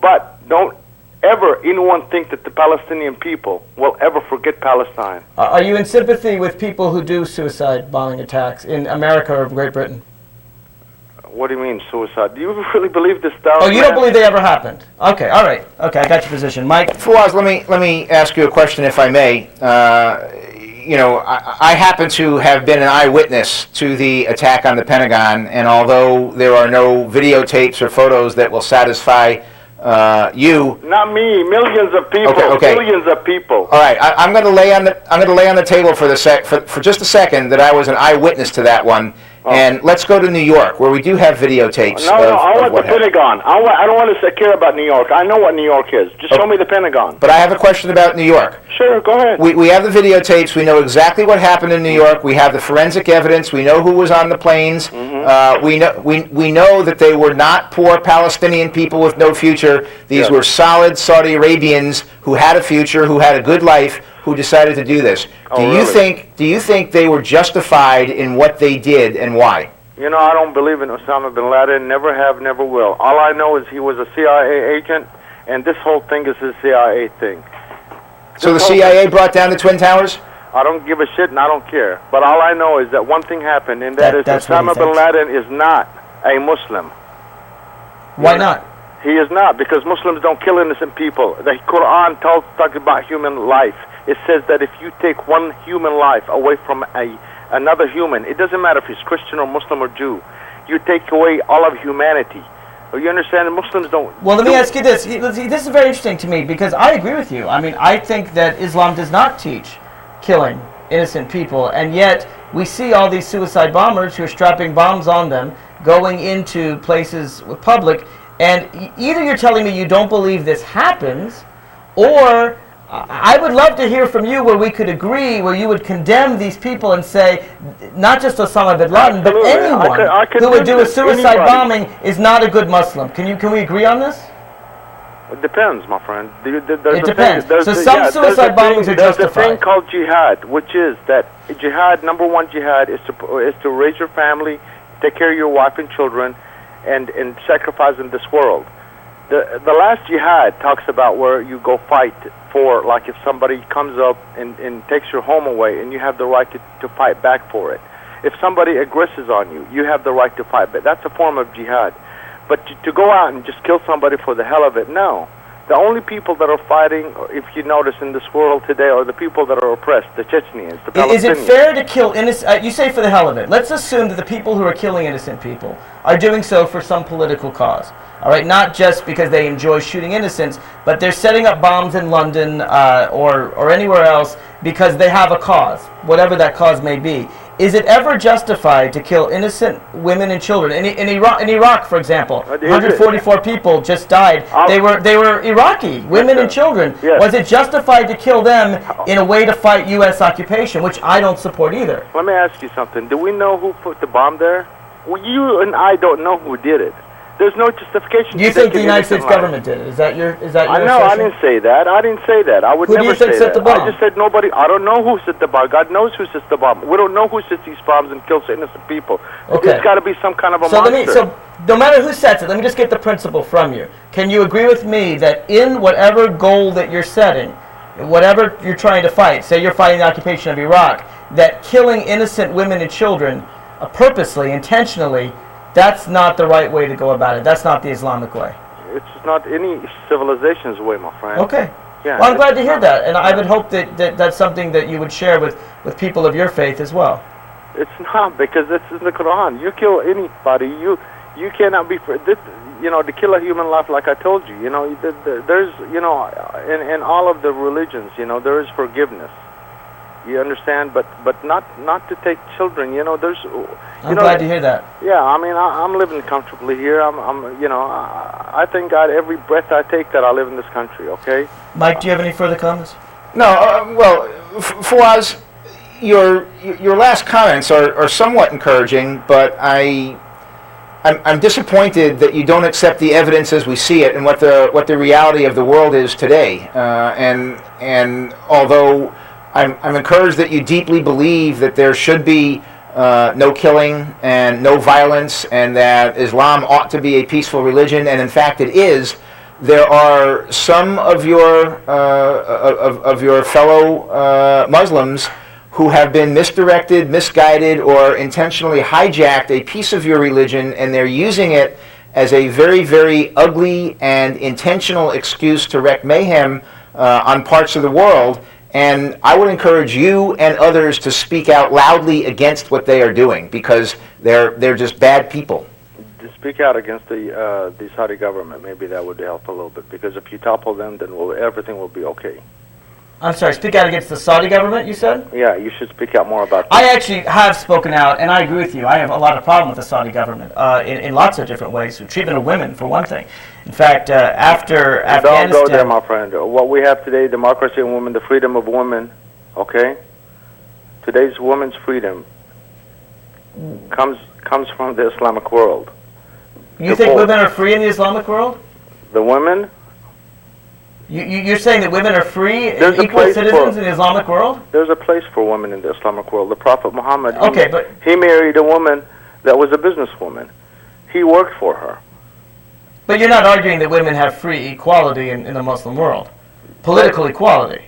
But don't ever anyone think that the Palestinian people will ever forget Palestine. Are you in sympathy with people who do suicide bombing attacks in America or Great Britain? What do you mean suicide? Do you really believe this stuff? Oh, you don't believe they ever happened? Okay, all right. Okay, I got your position. Mike? Fawaz, let me ask you a question, if I may. You know, I happen to have been an eyewitness to the attack on the Pentagon, and although there are no videotapes or photos that will satisfy you, not me, millions of people, okay. Millions of people. All right, I'm going to lay on the table for just a second that I was an eyewitness to that one. And let's go to New York, where we do have videotapes. No, I want the Pentagon. I don't want to care about New York. I know what New York is. Just show me the Pentagon. But I have a question about New York. Sure, go ahead. We have the videotapes. We know exactly what happened in New York. We have the forensic evidence. We know who was on the planes. We know that they were not poor Palestinian people with no future. These were solid Saudi Arabians who had a future, who had a good life, who decided to do this. Do you think they were justified in what they did, and why? You know, I don't believe in Osama bin Laden. Never have, never will. All I know is he was a CIA agent, and this whole thing is a CIA thing. So the CIA brought down the Twin Towers? I don't give a shit, and I don't care. But all I know is that one thing happened, and that is Osama bin Laden is not a Muslim. Why not? He is not, because Muslims don't kill innocent people. The Quran talks about human life. It says that if you take one human life away from another human, it doesn't matter if he's Christian or Muslim or Jew, you take away all of humanity. You understand? Muslims don't... Well, let me ask you this. This is very interesting to me, because I agree with you. I mean, I think that Islam does not teach killing innocent people, and yet we see all these suicide bombers who are strapping bombs on them, going into places with public, and either you're telling me you don't believe this happens, or I would love to hear from you where we could agree, where you would condemn these people and say, not just Osama bin Laden, but anyone who would do a suicide bombing is not a good Muslim. Can we agree on this? It depends, my friend. It depends. So some suicide bombings are justified. There's a thing called jihad, which is that jihad, number one jihad, is to raise your family, take care of your wife and children, and sacrifice in this world. The last jihad talks about where you go fight for, like if somebody comes up and takes your home away, and you have the right to fight back for it. If somebody aggresses on you, you have the right to fight back. That's a form of jihad. But to go out and just kill somebody for the hell of it, no. The only people that are fighting, if you notice in this world today, are the people that are oppressed, the Chechens, the Palestinians. Is it fair to kill innocent... you say for the hell of it. Let's assume that the people who are killing innocent people are doing so for some political cause. All right, not just because they enjoy shooting innocents, but they're setting up bombs in London or anywhere else because they have a cause, whatever that cause may be. Is it ever justified to kill innocent women and children? In Iraq, for example, 144 people just died. They were Iraqi women and children. Yes. Was it justified to kill them in a way to fight U.S. occupation, which I don't support either? Let me ask you something. Do we know who put the bomb there? Well, you and I don't know who did it. There's no justification. You think the United States government did it? Is that your I know. I didn't say that. I didn't say that. I would never say that. Who do you think set the bomb? I just said nobody. I don't know who set the bomb. God knows who sets the bomb. We don't know who sets these bombs and kills innocent people. Okay. There's got to be some kind of a monster. So no matter who sets it, let me just get the principle from you. Can you agree with me that in whatever goal that you're setting, whatever you're trying to fight, say you're fighting the occupation of Iraq, that killing innocent women and children purposely, intentionally, that's not the right way to go about it. That's not the Islamic way. It's not any civilization's way, my friend. Okay. Yeah, well, I'm glad to hear that, and I would hope that that's something that you would share with people of your faith as well. It's not, because it's in the Quran. You kill anybody, you cannot be... to kill a human life, like I told you, there's, in all of the religions, there is forgiveness. You understand, but not to take children. There's. I'm glad to hear that. Yeah, I mean, I'm living comfortably here. I thank God every breath I take that I live in this country. Okay. Mike, do you have any further comments? No. Well, Fawaz, your last comments are somewhat encouraging, but I'm disappointed that you don't accept the evidence as we see it and what the reality of the world is today. And although I'm encouraged that you deeply believe that there should be no killing and no violence, and that Islam ought to be a peaceful religion, and in fact it is, there are some of your fellow Muslims who have been misdirected, misguided, or intentionally hijacked a piece of your religion, and they're using it as a very, very ugly and intentional excuse to wreak mayhem on parts of the world. And I would encourage you and others to speak out loudly against what they are doing, because they're just bad people. To speak out against the Saudi government, maybe that would help a little bit, because if you topple them, then everything will be okay. I'm sorry, speak out against the Saudi government, you said? Yeah, you should speak out more about that. I actually have spoken out, and I agree with you. I have a lot of problem with the Saudi government in lots of different ways. The treatment of women, for one thing. In fact, after Afghanistan... Don't go there, my friend. What we have today, democracy and women, the freedom of women, okay? Today's women's freedom comes from the Islamic world. You think women are free in the Islamic world? The women... You're saying that women are free and equal citizens in the Islamic world? There's a place for women in the Islamic world. The Prophet Muhammad, but he married a woman that was a businesswoman. He worked for her. But you're not arguing that women have free equality in the Muslim world. Political equality.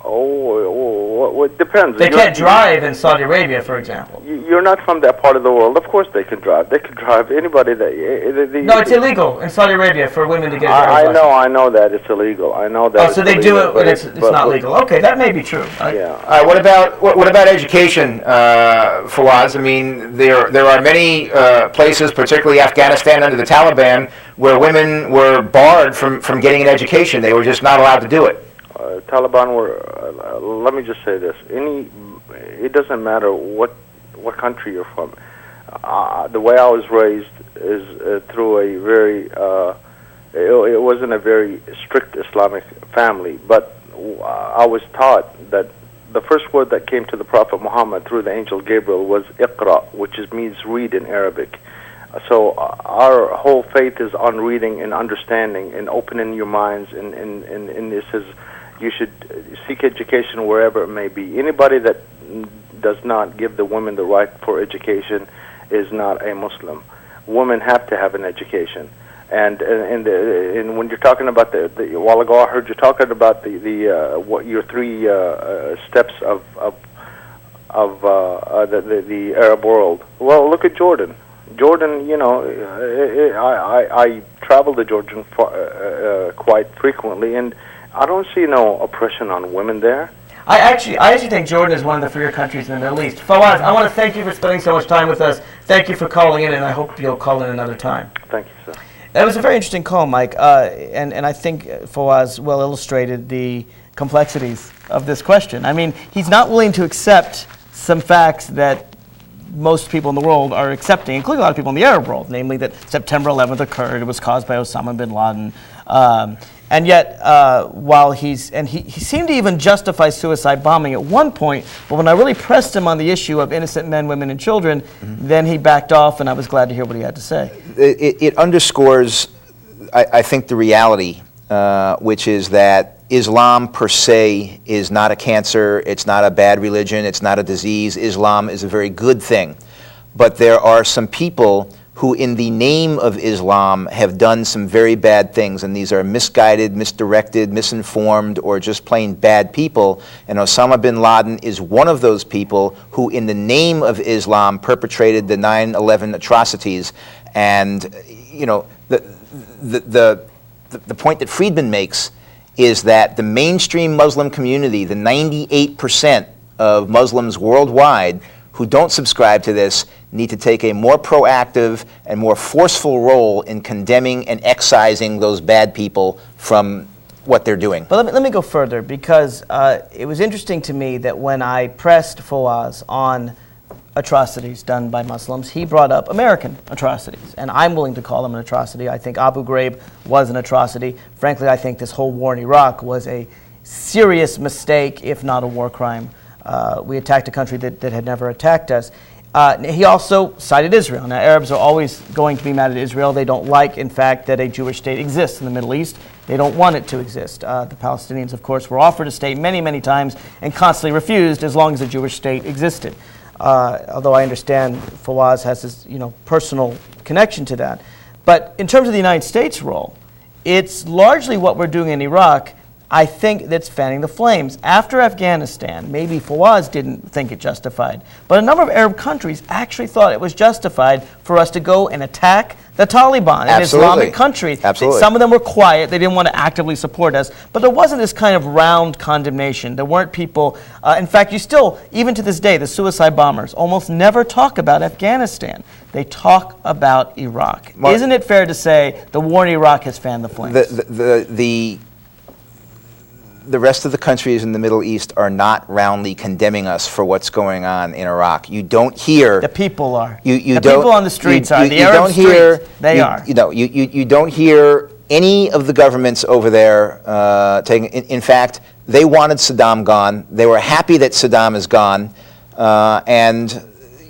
It depends. They can't drive in Saudi Arabia, for example. You're not from that part of the world. Of course they can drive. They can drive. Anybody that... No, it's illegal in Saudi Arabia for women to get a driver's license. I know that it's illegal. I know that. Oh, so they do it, but it's not legal. Okay, that may be true. Yeah. What about education, Fawaz? I mean, there are many places, particularly Afghanistan under the Taliban, where women were barred from getting an education. They were just not allowed to do it. Taliban were. Let me just say this: it doesn't matter what country you're from. The way I was raised is through a very. It wasn't a very strict Islamic family, but I was taught that the first word that came to the Prophet Muhammad through the angel Gabriel was "Iqra," which means read in Arabic. So our whole faith is on reading and understanding and opening your minds, and this is. You should seek education wherever it may be. Anybody that does not give the women the right for education is not a Muslim. Women have to have an education. And when you're talking about a while ago, I heard you talking about what your three steps of the Arab world. Well, look at Jordan. Jordan, I travel to Jordan quite frequently, and I don't see no oppression on women there. I actually think Jordan is one of the freer countries in the Middle East. Fawaz, I want to thank you for spending so much time with us. Thank you for calling in, and I hope you'll call in another time. Thank you, sir. That was a very interesting call, Mike, and I think Fawaz well illustrated the complexities of this question. I mean, he's not willing to accept some facts that most people in the world are accepting, including a lot of people in the Arab world, namely that September 11th occurred, it was caused by Osama bin Laden. And yet, while he seemed to even justify suicide bombing at one point, but when I really pressed him on the issue of innocent men, women, and children, then he backed off, and I was glad to hear what he had to say. It underscores, I think, the reality, which is that Islam per se is not a cancer, it's not a bad religion, it's not a disease. Islam is a very good thing. But there are some people who in the name of Islam have done some very bad things, and these are misguided, misdirected, misinformed, or just plain bad people, and Osama bin Laden is one of those people who in the name of Islam perpetrated the 9/11 atrocities. And the point that Friedman makes is that the mainstream Muslim community, the 98% of Muslims worldwide who don't subscribe to this, need to take a more proactive and more forceful role in condemning and excising those bad people from what they're doing. But let me go further, because it was interesting to me that when I pressed Fawaz on atrocities done by Muslims, he brought up American atrocities, and I'm willing to call them an atrocity. I think Abu Ghraib was an atrocity. Frankly, I think this whole war in Iraq was a serious mistake, if not a war crime. We attacked a country that had never attacked us. He also cited Israel. Now, Arabs are always going to be mad at Israel. They don't like, in fact, that a Jewish state exists in the Middle East. They don't want it to exist. The Palestinians, of course, were offered a state many, many times and constantly refused as long as a Jewish state existed. Although I understand Fawaz has his personal connection to that. But in terms of the United States' role, it's largely what we're doing in Iraq, I think, that's fanning the flames. After Afghanistan, maybe Fawaz didn't think it justified, but a number of Arab countries actually thought it was justified for us to go and attack the Taliban, an Islamic country. Absolutely. Some of them were quiet. They didn't want to actively support us, but there wasn't this kind of round condemnation. There weren't people, in fact, you still, even to this day, the suicide bombers almost never talk about Afghanistan. They talk about Iraq. Isn't it fair to say the war in Iraq has fanned the flames? The rest of the countries in the Middle East are not roundly condemning us for what's going on in Iraq. You don't hear... The people are. The people on the streets are. The Arab streets, they are. You don't hear any of the governments over there taking... In fact, they wanted Saddam gone. They were happy that Saddam is gone.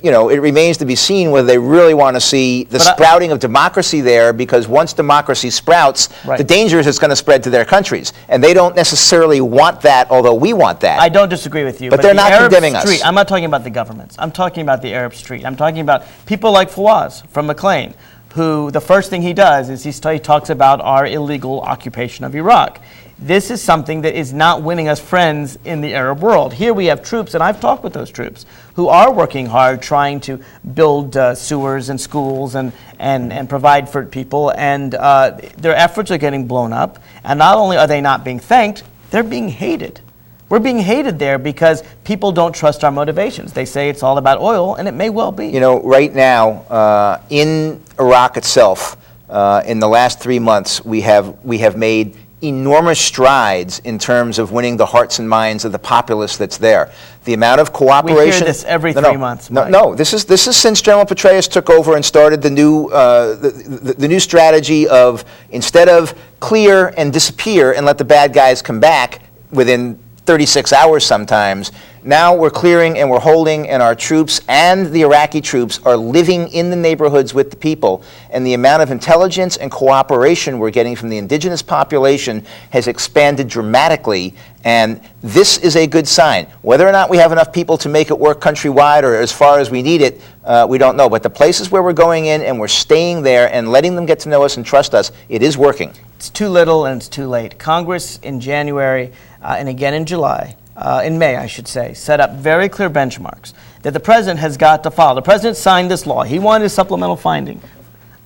It remains to be seen whether they really want to see the sprouting of democracy there, because once democracy sprouts, the danger is it's going to spread to their countries. And they don't necessarily want that, although we want that. I don't disagree with you. But they're not condemning us. I'm not talking about the governments. I'm talking about the Arab street. I'm talking about people like Fawaz from McLean, who the first thing he does is he talks about our illegal occupation of Iraq. This is something that is not winning us friends in the Arab world. Here we have troops, and I've talked with those troops, who are working hard trying to build sewers and schools and provide for people, and their efforts are getting blown up. And not only are they not being thanked, they're being hated. We're being hated there because people don't trust our motivations. They say it's all about oil, and it may well be. Right now, in Iraq itself, in the last 3 months, we have made enormous strides in terms of winning the hearts and minds of the populace that's there. The amount of cooperation. We hear this every 3 months. No. This is since General Petraeus took over and started the new strategy of, instead of clear and disappear and let the bad guys come back within 36 hours sometimes, now we're clearing and we're holding, and our troops and the Iraqi troops are living in the neighborhoods with the people. And the amount of intelligence and cooperation we're getting from the indigenous population has expanded dramatically, and this is a good sign. Whether or not we have enough people to make it work countrywide or as far as we need it, we don't know. But the places where we're going in and we're staying there and letting them get to know us and trust us, it is working. It's too little and it's too late. Congress in January and again in July, in May, I should say, set up very clear benchmarks that the president has got to follow. The president signed this law. He wanted his supplemental funding.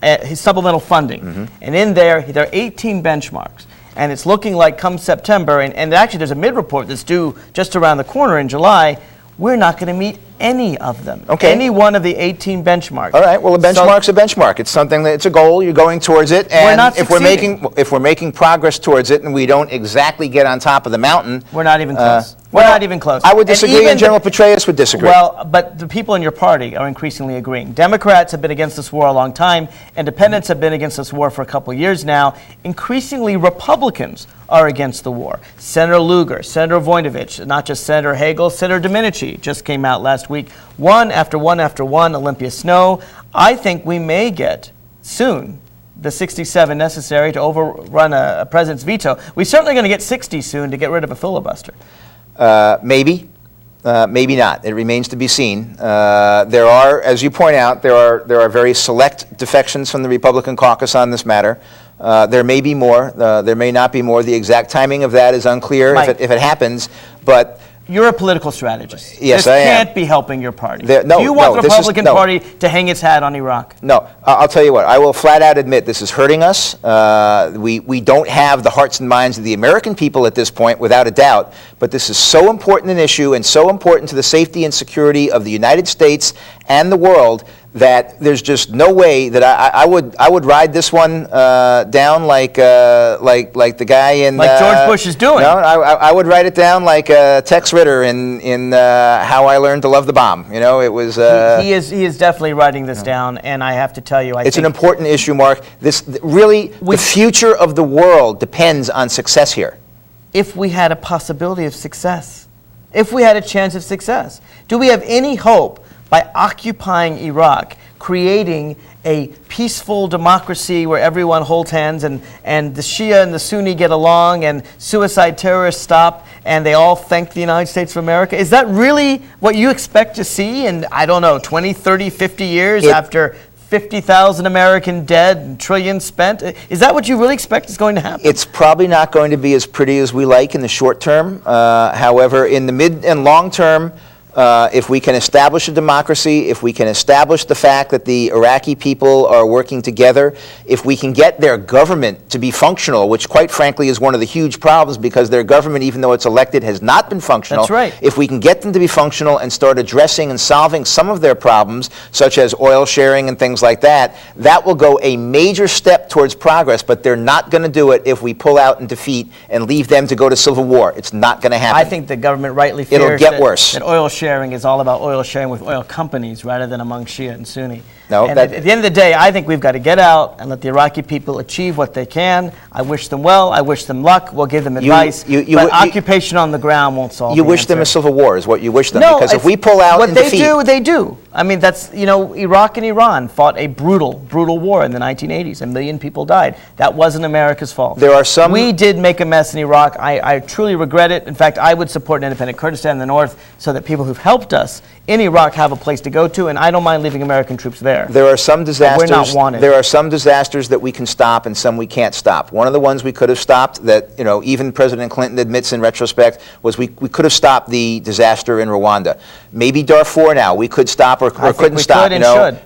And in there are 18 benchmarks. And it's looking like come September, and actually there's a mid-report that's due just around the corner in July, we're not going to meet any of them. Okay. Any one of the 18 benchmarks. All right. Well, a benchmark's a benchmark. It's something it's a goal. You're going towards it, and we're not if we're making progress towards it, and we don't exactly get on top of the mountain, we're not even close. We're not even close. I would disagree, and General Petraeus would disagree. Well, but the people in your party are increasingly agreeing. Democrats have been against this war a long time. Independents have been against this war for a couple of years now. Increasingly, Republicans are against the war. Senator Lugar, Senator Voinovich, not just Senator Hagel, Senator Domenici just came out last week. One after one after one, Olympia Snowe. I think we may get soon the 67 necessary to overrun a president's veto. We're certainly going to get 60 soon to get rid of a filibuster. Maybe not. It remains to be seen. There are, as you point out, there are very select defections from the Republican caucus on this matter. There may be more. There may not be more. The exact timing of that is unclear if it happens. But you're a political strategist. Yes, I am. This can't be helping your party. Do you want the Republican Party to hang its hat on Iraq? No. I'll tell you what. I will flat out admit this is hurting us. We don't have the hearts and minds of the American people at this point, without a doubt. But this is so important an issue and so important to the safety and security of the United States and the world that there's just no way that I would ride this one down like the guy in George Bush is doing. No, I would write it down like Tex Ritter in How I Learned to Love the Bomb. It was. He is definitely writing this down, and I have to tell you, it's an important issue, Mark. The future of the world depends on success here. If we had a possibility of success, if we had a chance of success, do we have any hope by occupying Iraq, creating a peaceful democracy where everyone holds hands and the Shia and the Sunni get along and suicide terrorists stop and they all thank the United States of America? Is that really what you expect to see in, I don't know, 20, 30, 50 years after 50,000 American dead and trillions spent? Is that what you really expect is going to happen? It's probably not going to be as pretty as we like in the short term. However, in the mid and long term, if we can establish a democracy, if we can establish the fact that the Iraqi people are working together, if we can get their government to be functional, which quite frankly is one of the huge problems because their government, even though it's elected, has not been functional. That's right. If we can get them to be functional and start addressing and solving some of their problems, such as oil sharing and things like that, that will go a major step towards progress, but they're not going to do it if we pull out and defeat and leave them to go to civil war. It's not going to happen. I think the government rightly fears it'll get worse. That oil sharing is all about oil sharing with oil companies rather than among Shia and Sunni. No, and at the end of the day, I think we've got to get out and let the Iraqi people achieve what they can. I wish them well. I wish them luck. We'll give them advice. But occupation on the ground won't solve You the wish answer. them a civil war is what you wish them. No, because if we pull out and defeat... What they do. I mean, that's, you know, Iraq and Iran fought a brutal war in the 1980s. 1 million people died. That wasn't America's fault. There are some... We did make a mess in Iraq. I truly regret it. In fact, I would support an independent Kurdistan in the north so that people who've helped us in Iraq have a place to go to, and I don't mind leaving American troops there. There are some disasters. We're not wanted. There are some disasters that we can stop and some we can't stop. One of the ones we could have stopped that, you know, even President Clinton admits in retrospect was we could have stopped the disaster in Rwanda. Maybe Darfur now we could stop or couldn't stop. You know,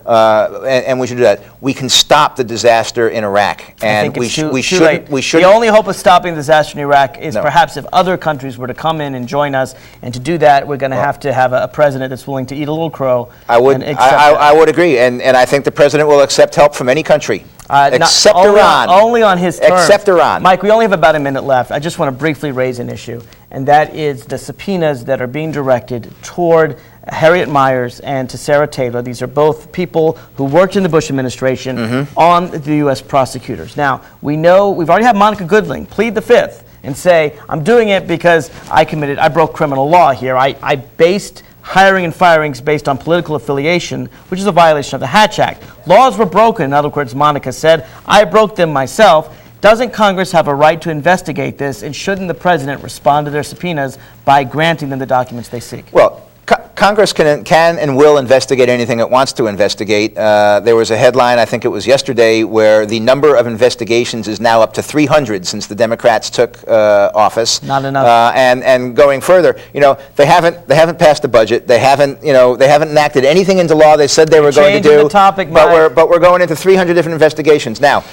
and we should do that. We can stop the disaster in Iraq, and we should. The only hope of stopping the disaster in Iraq is perhaps if other countries were to come in and join us, and to do that, we're going to have to have a president that's willing to eat a little crow. I would agree, and I think the president will accept help from any country. Except Iran. Only on his terms. Except Iran. Mike, we only have about a minute left. I just want to briefly raise an issue, and that is the subpoenas that are being directed toward Harriet Miers and to Sarah Taylor. These are both people who worked in the Bush administration on the U.S. prosecutors. Now, we know, we've already had Monica Goodling plead the fifth and say, I'm doing it because I broke criminal law here. I based hiring and firings based on political affiliation, which is a violation of the Hatch Act. Laws were broken, in other words, Monica said. I broke them myself. Doesn't Congress have a right to investigate this, and shouldn't the president respond to their subpoenas by granting them the documents they seek? Well, Congress can and will investigate anything it wants to investigate. There was a headline, I think it was yesterday, where the number of investigations is now up to 300 since the Democrats took office. Not enough. And going further, you know, they haven't passed a budget. They haven't enacted anything into law they said they were going to do. Changing the topic, Mike. But we're going into 300 different investigations now.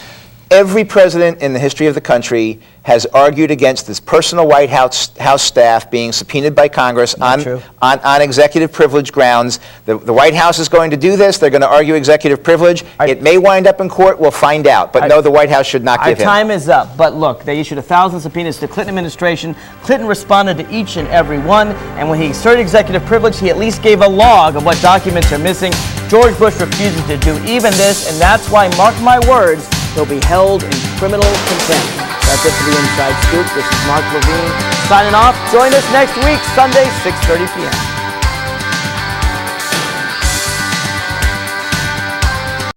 Every president in the history of the country has argued against this personal White House staff being subpoenaed by Congress on executive privilege grounds. The White House is going to do this. They're going to argue executive privilege. It may wind up in court. We'll find out. But no, the White House should not give him. Our time is up. But look, they issued 1,000 subpoenas to the Clinton administration. Clinton responded to each and every one. And when he asserted executive privilege, he at least gave a log of what documents are missing. George Bush refuses to do even this. And that's why, mark my words, he'll be held in criminal contempt. That's it for the Inside Scoop. This is Mark Levine signing off. Join us next week, Sunday, 6:30 p.m.